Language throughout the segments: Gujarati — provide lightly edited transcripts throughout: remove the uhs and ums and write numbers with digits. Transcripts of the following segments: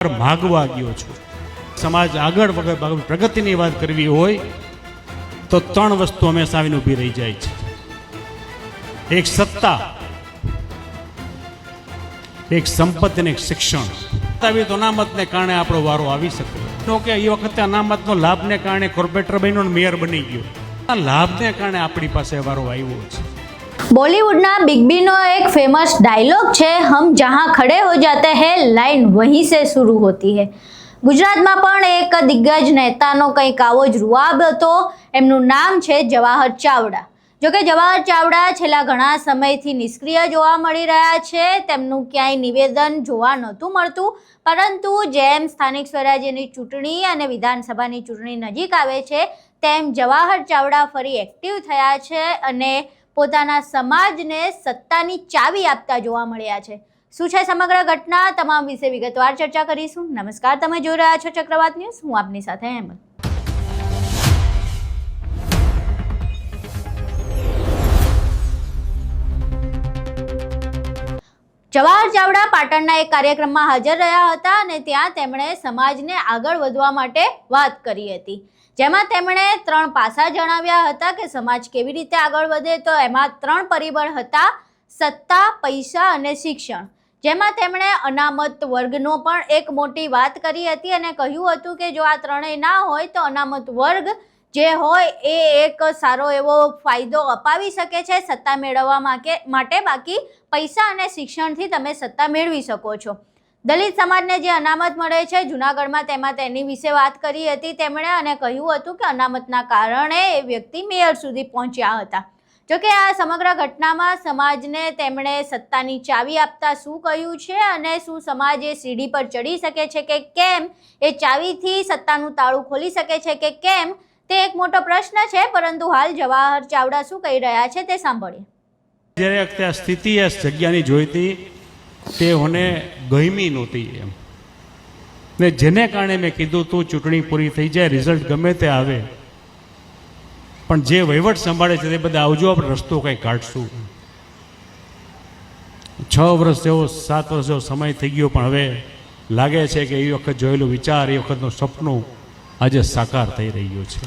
ભાગવા ગયો છું। સમાજ આગળ પ્રગતિની વાત કરવી હોય તો ત્રણ વસ્તુ હંમેશા આવીને ઊભી રહી જાય છે। એક સત્તા, એક સંપત્તિ અને એક શિક્ષણ। આવી તો અનામતને કારણે આપણો વારો આવી શકે કે એ વખતે અનામતનો લાભને કારણે કોર્પોરેટર બન્યો ને મેયર બની ગયો। આ લાભને કારણે આપણી પાસે વારો આવ્યો છે। बॉलीवुडना बिग बी नो एक फेमस डायलॉग है, हम जहां खड़े हो जाते हैं लाइन वहीं से शुरू होती है। गुजरात में पण एक दिग्गज नेतानो कंईक आवो ज रुआब हतो। एमनुं नाम है जवाहर चावड़ा। जो कि जवाहर चावड़ा छेल्ला घणा समयथी निष्क्रिय जोवा मळी रह्या छे। तेमनुं क्यांय निवेदन जोवा नहोतुं मळतुं, परंतु जेम स्थानिक स्वराज्यनी चूंटणी अने विधानसभानी चूंटणी नजीक आवे छे तेम जवाहर चावड़ा फरी एक्टिव थया छे अने પોતાના સમાજને સત્તાની ચાવી આપતા જોવા મળ્યા છે। શું છે સમગ્ર ઘટના, તમામ વિશે વિગતવાર ચર્ચા કરીશું। નમસ્કાર, તમે જોઈ રહ્યા છો ચક્રવાત ન્યૂઝ। હું આપની સાથે અહેમદ। જવાહર ચાવડા પાટણના એક કાર્યક્રમમાં હાજર રહ્યા હતા અને ત્યાં તેમણે સમાજને આગળ વધવા માટે વાત કરી હતી, જેમાં તેમણે ત્રણ પાસા જણાવ્યા હતા કે સમાજ કેવી રીતે આગળ વધે। તો એમાં ત્રણ પરિબળ હતા, સત્તા, પૈસા અને શિક્ષણ। જેમાં તેમણે અનામત વર્ગનો પણ એક મોટી વાત કરી હતી અને કહ્યું હતું કે જો આ ત્રણેય ના હોય તો અનામત વર્ગ જે હોય એ એક સારો એવો ફાયદો અપાવી શકે છે સત્તા મેળવવા માટે, બાકી પૈસા અને શિક્ષણથી તમે સત્તા મેળવી શકો છો। દલિત સમાજને જે અનામત મળે છે જૂનાગઢમાં, તેમાં તેની વિશે વાત કરી હતી તેમણે અને કહ્યું હતું કે અનામતના કારણે એ વ્યક્તિ મેયર સુધી પહોંચ્યા હતા। જોકે આ સમગ્ર ઘટનામાં સમાજને તેમણે સત્તાની ચાવી આપતા શું કહ્યું છે અને શું સમાજ એ સીડી પર ચડી શકે છે કે કેમ, એ ચાવીથી સત્તાનું તાળું ખોલી શકે છે કે કેમ, તે એક મોટો પ્રશ્ન છે। પરંતુ હાલ જવાહર ચાવડા શું કહી રહ્યા છે તે સાંભળીએ। જ્યારે વખતે આ સ્થિતિ આ જગ્યાની જોઈતી તે મને ગમી નહોતી એમ ને, જેને કારણે મેં કીધું તું ચૂંટણી પૂરી થઈ જાય, રિઝલ્ટ ગમે તે આવે પણ જે વહીવટ સંભાળે છે તે બધા આવજો, આપણે રસ્તો કંઈ કાઢશું। 6 વર્ષ જેવો 7 વર્ષ જેવો સમય થઈ ગયો પણ હવે લાગે છે કે એ વખત જોયેલું વિચાર, એ વખતનું સપનું આજે સાકાર થઈ રહ્યું છે।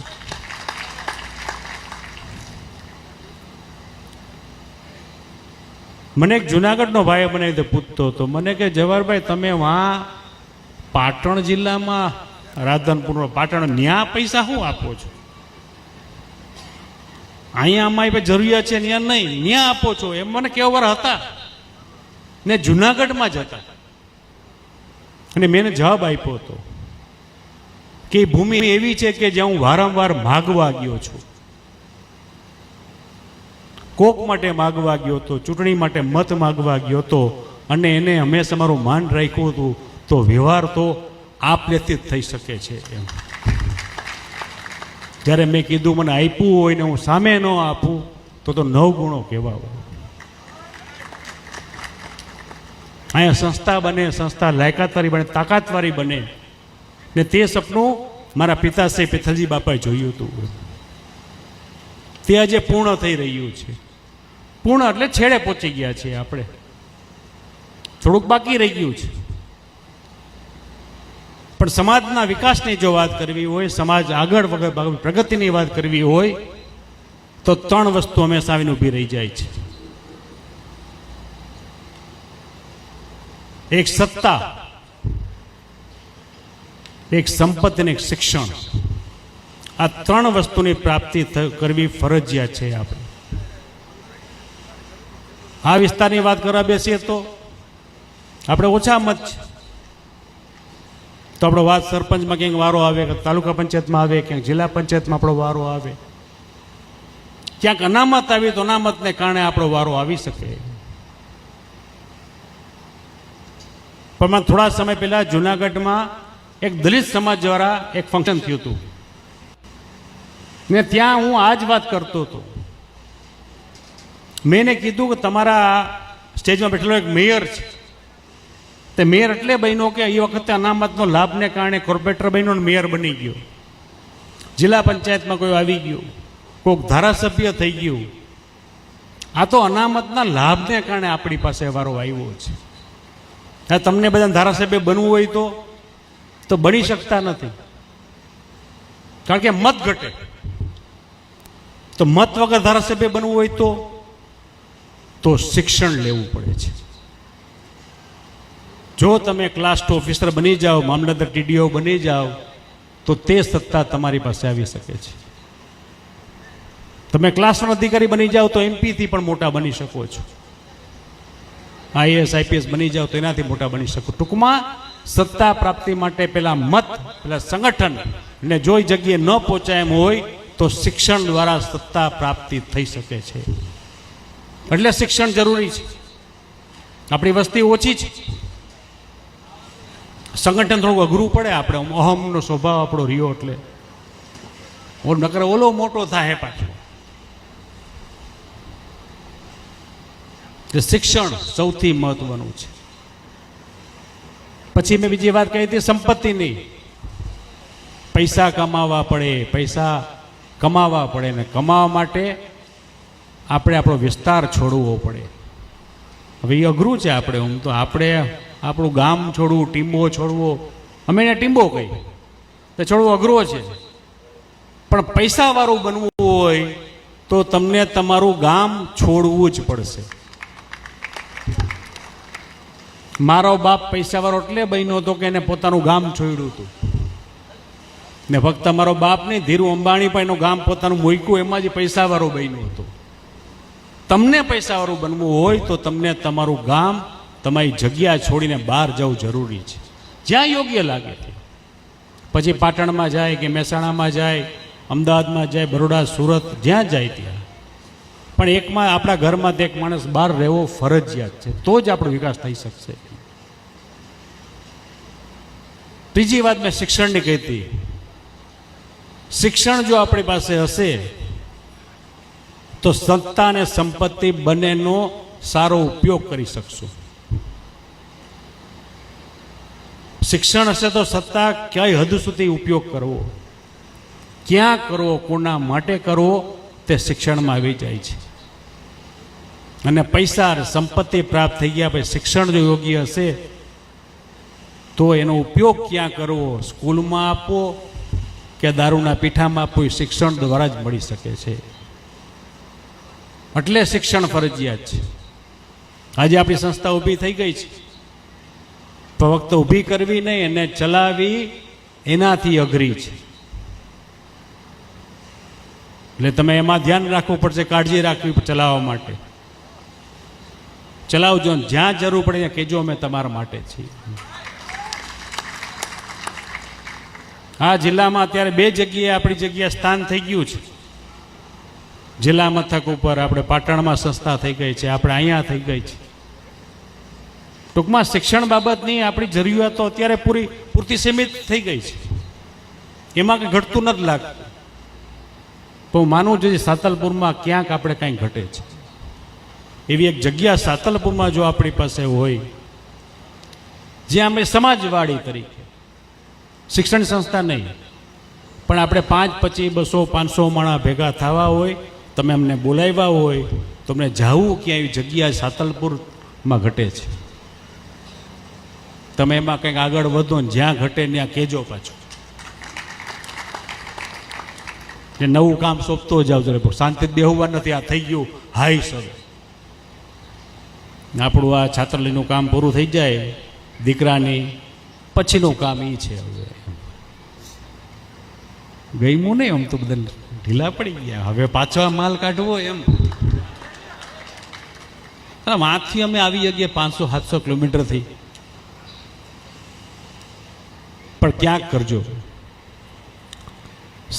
મને એક જુનાગઢનો ભાઈ મને પૂછતો હતો, મને કે જવાહરભાઈ તમે વहाँ પાટણ જિલ્લામાં રાધનપુર પાટણ ન્યા પૈસા શું આપો છો? અહીંયા અમારી જરૂરિયાત છે ત્યાં નહીં, ન્યા આપો છો એમ મને કેવા વાર હતા ને જુનાગઢમાં જ હતા। અને મેં જવાબ આપ્યો હતો કે ભૂમિ એવી છે કે જ્યાં હું વારંવાર માગવા ગયો છું। કોક માટે માગવા ગયો હતો, ચૂંટણી માટે મત માગવા ગયો હતો અને એને હંમેશા મારું માન રાખ્યું હતું, તો વ્યવહાર તો આપલેથી જ થઈ શકે છે એમ। જ્યારે મેં કીધું મને આપ્યું હોય ને હું સામે ન આપું તો 9 ગુણો કહેવા હોય। અહીંયા સંસ્થા બને, સંસ્થા લાયકાતવાળી બને, તાકાતવાળી બને ને તે સપનું મારા પિતાશ્રી પિથલજી બાપાએ જોયું હતું, તે આજે પૂર્ણ થઈ રહ્યું છે। પૂર્ણ એટલે છેડે પહોંચી ગયા છે આપણે, થોડુંક બાકી રહી ગયું છે। પણ સમાજના વિકાસની જો વાત કરવી હોય, સમાજ આગળ પ્રગતિની વાત કરવી હોય તો ત્રણ વસ્તુ હંમેશા આવીને ઊભી રહી જાય છે। એક સત્તા, એક સંપત્તિ અને એક શિક્ષણ। આ ત્રણ વસ્તુની પ્રાપ્તિ કરવી ફરજિયાત છે આપણે। આ વિસ્તારની વાત કરવા બેસીએ તો આપણે ઓછા મત છે, તો આપણો વાત સરપંચમાં ક્યાંક વારો આવે, તાલુકા પંચાયતમાં આવે, ક્યાંક જિલ્લા પંચાયતમાં આપણો વારો આવે, ક્યાંક અનામત આવી તો અનામતને કારણે આપણો વારો આવી શકે। પણ થોડા સમય પહેલા જુનાગઢમાં એક દલિત સમાજ દ્વારા એક ફંક્શન થયું હતું ને ત્યાં હું આ જ વાત કરતો હતો। મેં એને કીધું કે તમારા સ્ટેજમાં બેઠેલો એક મેયર છે, તે મેયર એટલે બન્યો કે એ વખતે અનામતનો લાભને કારણે કોર્પોરેટર બન્યો ને મેયર બની ગયો, જિલ્લા પંચાયતમાં કોઈ આવી ગયું, કોઈક ધારાસભ્ય થઈ ગયું। આ તો અનામતના લાભને કારણે આપણી પાસે વારો આવ્યો છે। તમને બધા ધારાસભ્ય બનવું હોય તો તો બની શકતા નથી, કારણ કે મત ઘટે. તો મત વગર ધારાસભ્ય બનવું હોય તો શિક્ષણ લેવું પડે છે. જો તમે ક્લાસ 2 ઓફિસર બની જાઓ, મામલતદાર ટીડીઓ બની જાઓ, તો તે સત્તા તમારી પાસે આવી શકે છે. તમે ક્લાસ 1 અધિકારી બની જાઓ તો MP થી પણ મોટા બની શકો છો. IAS IPS બની જાઓ તો એનાથી મોટા બની શકો. ટૂંકમાં સત્તા પ્રાપ્તિ માટે પેલા મત, પેલા સંગઠન ને જો એ જગ્યાએ ન પહોંચાય એમ હોય તો શિક્ષણ દ્વારા સત્તા પ્રાપ્તિ થઈ શકે છે. એટલે શિક્ષણ જરૂરી છે. આપણી વસ્તી ઓછી છે, સંગઠન થોડું અઘરું પડે. આપણે અહમનો સ્વભાવ આપણો રહ્યો એટલે નકર ઓલો મોટો થાય પાછો. શિક્ષણ સૌથી મહત્વનું છે. પછી મેં બીજી વાત કહી હતી સંપત્તિની. પૈસા કમાવા પડે ને કમાવા માટે આપણે આપણો વિસ્તાર છોડવો પડે. હવે એ અઘરું છે. આપણે આપણું ગામ છોડવું, ટીંબો છોડવો, અમે એને ટીંબો કહી તો છોડવો અઘરો છે. પણ પૈસાવાળું બનવું હોય તો તમને તમારું ગામ છોડવું જ પડશે. મારો બાપ પૈસાવાળો એટલે બન્યો હતો કે એને પોતાનું ગામ છોડ્યું હતું. ને ફક્ત મારો બાપ નહીં, ધીરુ અંબાણી પણ એનું ગામ પોતાનું મૂક્યું, એમાં જ પૈસાવાળો બન્યો હતો. તમને પૈસાવાળું બનવું હોય તો તમને તમારું ગામ, તમારી જગ્યા છોડીને બહાર જવું જરૂરી છે, જ્યાં યોગ્ય લાગે. પછી પાટણમાં જાય કે મહેસાણામાં જાય, અમદાવાદમાં જાય, બરોડા, સુરત, જ્યાં જાય ત્યાં. પણ એકમાં આપણા ઘરમાં એક માણસ બહાર રહેવો ફરજિયાત છે, તો જ આપણો વિકાસ થઈ શકશે. ત્રીજી વાત મેં શિક્ષણની કહી હતી. શિક્ષણ જો આપણી પાસે હશે તો સત્તા અને સંપત્તિ બંનેનો સારો ઉપયોગ કરી શકશું. શિક્ષણ હશે તો સત્તા ક્યાંય હદ સુધી ઉપયોગ કરવો, ક્યાં કરવો, કોના માટે કરવો, તે શિક્ષણમાં આવી જાય છે. અને પૈસા અને સંપત્તિ પ્રાપ્ત થઈ ગયા પછી શિક્ષણ જો યોગ્ય હશે તો એનો ઉપયોગ ક્યાં કરવો, સ્કૂલમાં આપવો કે દારૂના પીઠામાં આપવું, એ શિક્ષણ દ્વારા જ મળી શકે છે. એટલે શિક્ષણ ફરજિયાત છે. આજે આપણી સંસ્થા ઊભી થઈ ગઈ છે, ફક્ત ઊભી કરવી નહીં, એને ચલાવવી એનાથી અઘરી છે. એટલે તમે એમાં ધ્યાન રાખવું પડશે, કાળજી રાખવી ચલાવવા માટે. ચલાવજો, જ્યાં જરૂર પડે ત્યાં કહેજો, અમે તમારા માટે છીએ. આ જિલ્લામાં અત્યારે 2 જગ્યાએ આપણી જગ્યા સ્થાન થઈ ગયું છે. જિલ્લા મથક ઉપર આપણે પાટણમાં સંસ્થા થઈ ગઈ છે, આપણે અહીંયા થઈ ગઈ છે. ટૂંકમાં શિક્ષણ બાબતની આપણી જરૂરિયાતો અત્યારે પૂરતી સીમિત થઈ ગઈ છે. એમાં કંઈ ઘટતું નથી લાગતું. તો હું માનું છું સાતલપુરમાં ક્યાંક આપણે કાંઈ ઘટે છે. એવી એક જગ્યા સાતલપુરમાં જો આપણી પાસે હોય, જ્યાં અમે સમાજવાડી તરીકે, શિક્ષણ સંસ્થા નહીં, પણ આપણે 5, 25, 200, 500 માણસ ભેગા થવા હોય, તમે અમને બોલાવ્યા હોય, તમને જાવું ક્યાં એવી જગ્યા સાતલપુરમાં ઘટે છે. તમે એમાં કંઈક આગળ વધો ને જ્યાં ઘટે ત્યાં કહેજો પાછું. જે નવું કામ સોંપતો જાવ જોઈએ, શાંતિ બેહવા નથી. આ થઈ ગયું હાઈ સર, આપણું આ છાત્રાલયનું કામ પૂરું થઈ જાય, દીકરાની પછીનું કામ એ છે. હવે ગઈમું નહીં, આમ તો બધા ઢીલા પડી ગયા. હવે પાછો આ માલ કાઢવો એમ. વાંકથી અમે આવી ગયા 500-700 કિલોમીટરથી. પણ ક્યાંક કરજો.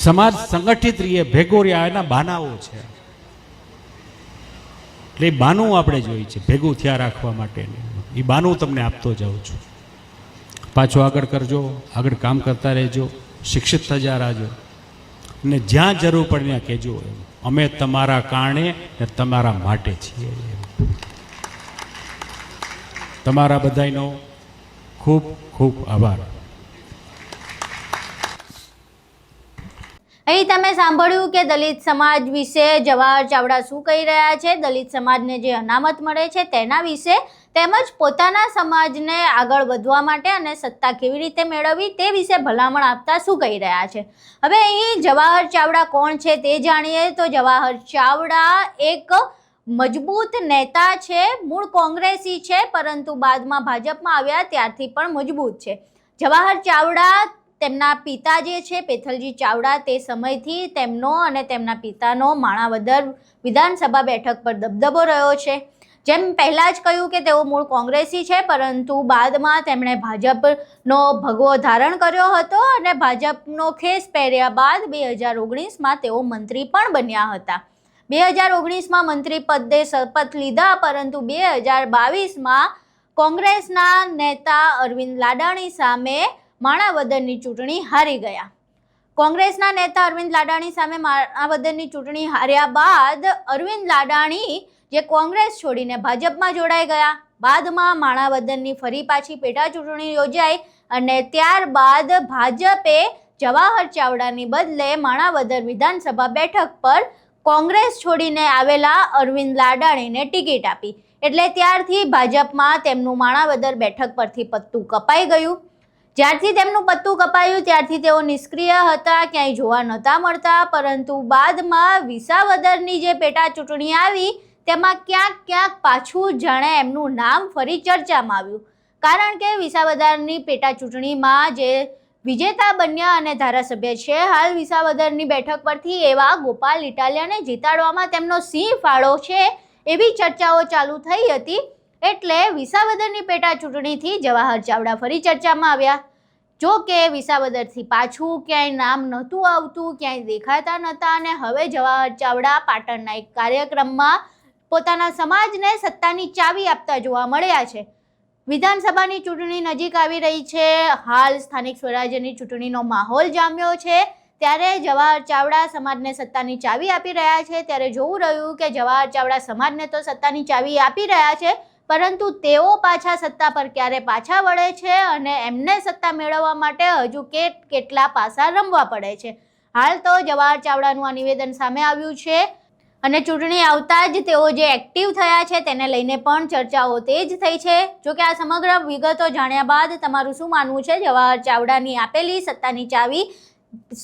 સમાજ સંગઠિત રહીએ, ભેગો રહ્યા, એના બહાનાઓ છે. એટલે એ બાનું આપણે જોઈએ છે ભેગું થયા રાખવા માટે. એ બાનું તમને આપતો જાઉં છું. પાછો આગળ કરજો, આગળ કામ કરતા રહેજો, શિક્ષિત થતા રહેજો, અને જ્યાં જરૂર પડે ત્યાં કહેજો, અમે તમારા કારણે ને તમારા માટે છીએ. તમારા બધાનો ખૂબ ખૂબ આભાર. અહીં તમે સાંભળ્યું કે દલિત સમાજ વિશે જવાહર ચાવડા શું કહી રહ્યા છે, દલિત સમાજને જે અનામત મળે છે તેના વિશે, તેમજ પોતાના સમાજને આગળ વધવા માટે અને સત્તા કેવી રીતે મેળવવી તે વિશે ભલામણ આપતા શું કહી રહ્યા છે. હવે અહીં જવાહર ચાવડા કોણ છે તે જાણીએ તો જવાહર ચાવડા એક મજબૂત નેતા છે, મૂળ કોંગ્રેસી છે, પરંતુ બાદમાં ભાજપમાં આવ્યા ત્યારથી પણ મજબૂત છે. જવાહર ચાવડા તેમના પિતા જે છે પેથલજી ચાવડા, તે સમયથી તેમનો અને તેમના પિતાનો માણાવદર વિધાનસભા બેઠક પર દબદબો રહ્યો છે. જેમ પહેલાં જ કહ્યું કે તેઓ મૂળ કોંગ્રેસી છે, પરંતુ બાદમાં તેમણે ભાજપનો ભગવો ધારણ કર્યો હતો અને ભાજપનો ખેસ પહેર્યા બાદ 2019માં તેઓ મંત્રી પણ બન્યા હતા. 2019માં મંત્રી પદે શપથ લીધા, પરંતુ 2022માં કોંગ્રેસના નેતા અરવિંદ લાડાણી સામે માણાવદરની ચૂંટણી હારી ગયા. કોંગ્રેસના નેતા અરવિંદ લાડાણી સામે માણાવદરની ચૂંટણી હાર્યા બાદ અરવિંદ લાડાણી જે કોંગ્રેસ છોડીને ભાજપમાં જોડાઈ ગયા. બાદમાં માણાવદરની ફરી પાછી પેટા ચૂંટણી યોજાઈ અને ત્યારબાદ ભાજપે જવાહર ચાવડાની બદલે માણાવદર વિધાનસભા બેઠક પર કોંગ્રેસ છોડીને આવેલા અરવિંદ લાડાણીને ટિકિટ આપી. એટલે ત્યારથી ભાજપમાં તેમનું માણાવદર બેઠક પરથી પત્તું કપાઈ ગયું. જ્યારથી તેમનું પત્તું કપાયું ત્યારથી તેઓ નિષ્ક્રિય હતા, ક્યાંય જોવા નહોતા મળતા. પરંતુ બાદમાં વિસાવદરની જે પેટા ચૂંટણી આવી તેમાં ક્યાંક પાછું જાણે એમનું નામ ફરી ચર્ચામાં આવ્યું. કારણ કે વિસાવદરની પેટા ચૂંટણીમાં જે વિજેતા બન્યા અને ધારાસભ્ય છે હાલ વિસાવદરની બેઠક પરથી એવા ગોપાલ ઇટાલિયાને જીતાડવામાં તેમનો સિંહ ફાળો છે એવી ચર્ચાઓ ચાલુ થઈ હતી. એટલે વિસાવદરની પેટા ચૂંટણીથી જવાહર ચાવડા ફરી ચર્ચામાં આવ્યા. જો કે વિસાવદરથી પાછું ક્યાંય નામ નહોતું આવતું, ક્યાંય દેખાતા નહોતા અને હવે જવાહર ચાવડા પાટણના એક કાર્યક્રમમાં પોતાના સમાજને સત્તાની ચાવી આપતા જોવા મળ્યા છે. વિધાનસભાની ચૂંટણી નજીક આવી રહી છે, હાલ સ્થાનિક સ્વરાજ્યની ચૂંટણીનો માહોલ જામ્યો છે, ત્યારે જવાહર ચાવડા સમાજને સત્તાની ચાવી આપી રહ્યા છે. ત્યારે જોવું રહ્યું કે જવાહર ચાવડા સમાજને તો સત્તાની ચાવી આપી રહ્યા છે, પરંતુ તેઓ પાછા સત્તા પર ક્યારે પાછા વળે છે અને એમને સત્તા મેળવવા માટે હજુ કેટલા પાસા રમવા પડે છે. હાલ તો જવાહર ચાવડાનું આ નિવેદન સામે આવ્યું છે અને ચૂંટણી આવતા જ તેઓ જે એક્ટિવ થયા છે તેને લઈને પણ ચર્ચાઓ તેજ થઈ છે. જો કે આ સમગ્ર વિગતો જાણ્યા બાદ તમારું શું માનવું છે? જવાહર ચાવડાની આપેલી સત્તાની ચાવી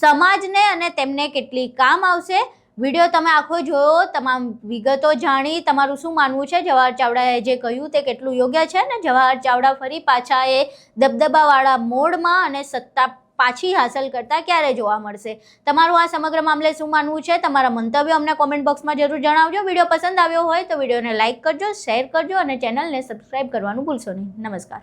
સમાજને અને તેમને કેટલી કામ આવશે? વિડીયો તમે આખો જોયો, તમામ વિગતો જાણી તમારું શું માનવું છે? જવાહર ચાવડાએ જે કહ્યું તે કેટલું યોગ્ય છે ને જવાહર ચાવડા ફરી પાછા એ દબદબાવાળા મોડમાં અને સત્તા પાછી હાંસલ કરતા ક્યારે જોવા મળશે? તમારું આ સમગ્ર મામલે શું માનવું છે? તમારા મંતવ્યો અમને કોમેન્ટ બોક્સમાં જરૂર જણાવજો. વિડીયો પસંદ આવ્યો હોય તો વિડીયોને લાઇક કરજો, શેર કરજો અને ચેનલને સબસ્ક્રાઇબ કરવાનું ભૂલશો નહીં. નમસ્કાર.